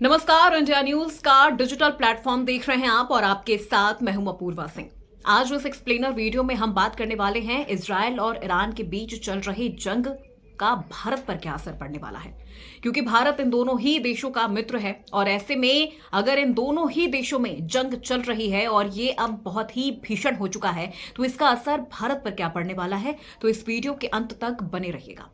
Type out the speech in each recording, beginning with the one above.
नमस्कार, India news का digital platform देख रहे हैं आप और आपके साथ मैं हूं अपूर्वा सिंह। आज इस एक्सप्लेनर वीडियो में हम बात करने वाले हैं इजराइल और ईरान के बीच चल रही जंग का भारत पर क्या असर पड़ने वाला है, क्योंकि भारत इन दोनों ही देशों का मित्र है और ऐसे में अगर इन दोनों ही देशों में जंग चल रही है और ये अब बहुत ही भीषण हो चुका है तो इसका असर भारत पर क्या पड़ने वाला है, तो इस वीडियो के अंत तक बने रहिएगा।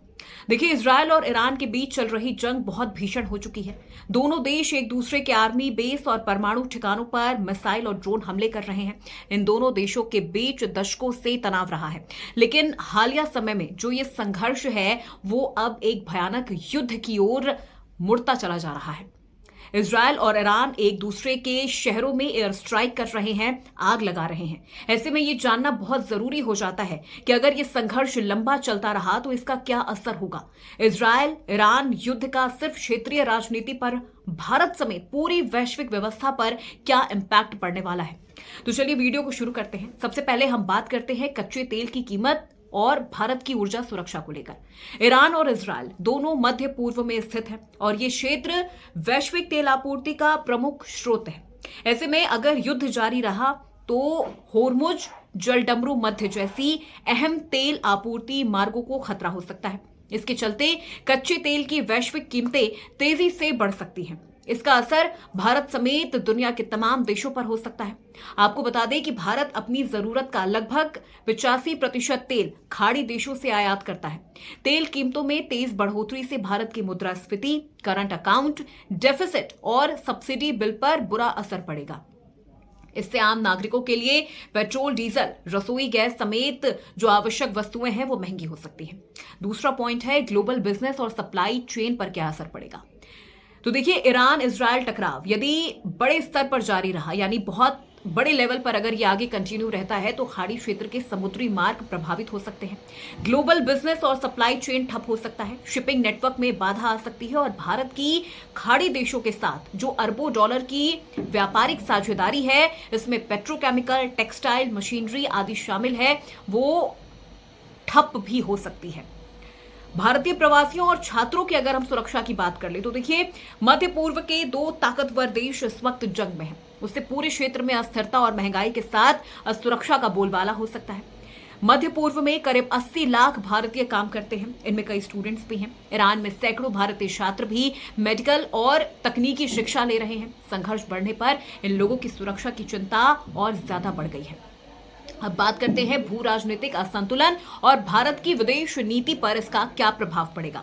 देखिए, इजराइल और ईरान के बीच चल रही जंग बहुत भीषण हो चुकी है। दोनों देश एक दूसरे के आर्मी बेस और परमाणु ठिकानों पर मिसाइल और ड्रोन हमले कर रहे हैं। इन दोनों देशों के बीच दशकों से तनाव रहा है, लेकिन हालिया समय में जो ये संघर्ष है वो अब एक भयानक युद्ध की ओर मुड़ता चला जा रहा है। इजराइल और ईरान एक दूसरे के शहरों में एयर स्ट्राइक कर रहे हैं, आग लगा रहे हैं। ऐसे में ये जानना बहुत जरूरी हो जाता है कि अगर ये संघर्ष लंबा चलता रहा तो इसका क्या असर होगा। इजराइल ईरान युद्ध का सिर्फ क्षेत्रीय राजनीति पर, भारत समेत पूरी वैश्विक व्यवस्था पर क्या इम्पैक्ट पड़ने वाला है। तो चलिए वीडियो को शुरू करते हैं। सबसे पहले हम बात करते हैं कच्चे तेल की कीमत और भारत की ऊर्जा सुरक्षा को लेकर। ईरान और इजराइल दोनों मध्य पूर्व में स्थित है और ये क्षेत्र वैश्विक तेल आपूर्ति का प्रमुख स्रोत है। ऐसे में अगर युद्ध जारी रहा तो होर्मुज जलडमरू मध्य जैसी अहम तेल आपूर्ति मार्गों को खतरा हो सकता है। इसके चलते कच्चे तेल की वैश्विक कीमतें तेजी से बढ़ सकती हैं। इसका असर भारत समेत दुनिया के तमाम देशों पर हो सकता है। आपको बता दें कि भारत अपनी जरूरत का लगभग 85% तेल खाड़ी देशों से आयात करता है। तेल कीमतों में तेज बढ़ोतरी से भारत की मुद्रास्फीति, करंट अकाउंट डेफिसिट और सब्सिडी बिल पर बुरा असर पड़ेगा। इससे आम नागरिकों के लिए पेट्रोल, डीजल, रसोई गैस समेत जो आवश्यक वस्तुएं हैं वो महंगी हो सकती हैं। दूसरा पॉइंट है ग्लोबल बिजनेस और सप्लाई चेन पर क्या असर पड़ेगा। तो देखिए, ईरान इजराइल टकराव यदि बड़े स्तर पर जारी रहा, यानी बहुत बड़े लेवल पर अगर ये आगे कंटिन्यू रहता है तो खाड़ी क्षेत्र के समुद्री मार्ग प्रभावित हो सकते हैं। ग्लोबल बिजनेस और सप्लाई चेन ठप हो सकता है, शिपिंग नेटवर्क में बाधा आ सकती है और भारत की खाड़ी देशों के साथ जो अरबों डॉलर की व्यापारिक साझेदारी है, इसमें पेट्रोकेमिकल, टेक्सटाइल, मशीनरी आदि शामिल है, वो ठप भी हो सकती है। भारतीय प्रवासियों और छात्रों की अगर हम सुरक्षा की बात कर ले तो देखिए, मध्य पूर्व के दो ताकतवर देश इस वक्त जंग में हैं। उससे पूरे क्षेत्र में अस्थिरता और महंगाई के साथ असुरक्षा का बोलबाला हो सकता है। मध्य पूर्व में करीब 80 लाख भारतीय काम करते हैं, इनमें कई स्टूडेंट्स भी हैं। ईरान में सैकड़ों भारतीय छात्र भी मेडिकल और तकनीकी शिक्षा ले रहे हैं। संघर्ष बढ़ने पर इन लोगों की सुरक्षा की चिंता और ज्यादा बढ़ गई है। अब बात करते हैं भू राजनीतिक असंतुलन और भारत की विदेश नीति पर इसका क्या प्रभाव पड़ेगा।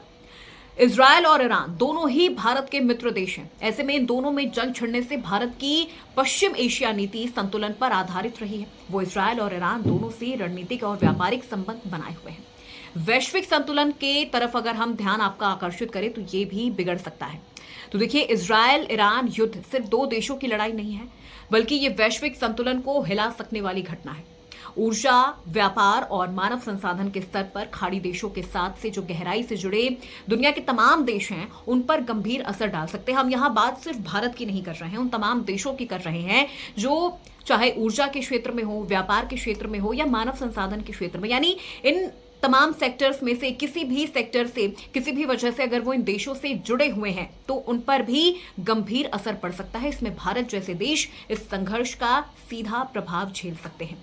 इजराइल और ईरान दोनों ही भारत के मित्र देश हैं। ऐसे में इन दोनों में जंग छिड़ने से भारत की पश्चिम एशिया नीति संतुलन पर आधारित रही है। वो इजराइल और ईरान दोनों से रणनीतिक और व्यापारिक संबंध बनाए हुए हैं। वैश्विक संतुलन के तरफ अगर हम ध्यान आपका आकर्षित करें तो ये भी बिगड़ सकता है। तो देखिए, इजराइल ईरान युद्ध सिर्फ दो देशों की लड़ाई नहीं है, बल्कि ये वैश्विक संतुलन को हिला सकने वाली घटना है। ऊर्जा, व्यापार और मानव संसाधन के स्तर पर खाड़ी देशों के साथ से जो गहराई से जुड़े दुनिया के तमाम देश हैं, उन पर गंभीर असर डाल सकते हैं। हम यहाँ बात सिर्फ भारत की नहीं कर रहे हैं, उन तमाम देशों की कर रहे हैं जो चाहे ऊर्जा के क्षेत्र में हो, व्यापार के क्षेत्र में हो या मानव संसाधन के क्षेत्र में, यानी इन तमाम सेक्टर्स में से किसी भी सेक्टर से किसी भी वजह से अगर वो इन देशों से जुड़े हुए हैं तो उन पर भी गंभीर असर पड़ सकता है। इसमें भारत जैसे देश इस संघर्ष का सीधा प्रभाव झेल सकते हैं।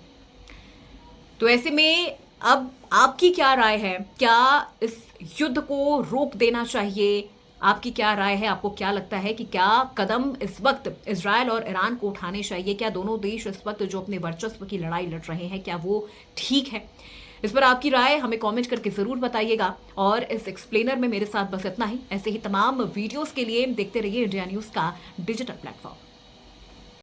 तो ऐसे में अब आपकी क्या राय है? क्या इस युद्ध को रोक देना चाहिए? आपकी क्या राय है? आपको क्या लगता है कि क्या कदम इस वक्त इजराइल और ईरान को उठाने चाहिए? क्या दोनों देश इस वक्त जो अपने वर्चस्व की लड़ाई लड़ रहे हैं, क्या वो ठीक है? इस पर आपकी राय हमें कमेंट करके जरूर बताइएगा। और इस एक्सप्लेनर में मेरे साथ बस इतना ही। ऐसे ही तमाम वीडियोस के लिए देखते रहिए इंडिया न्यूज का डिजिटल प्लेटफॉर्म।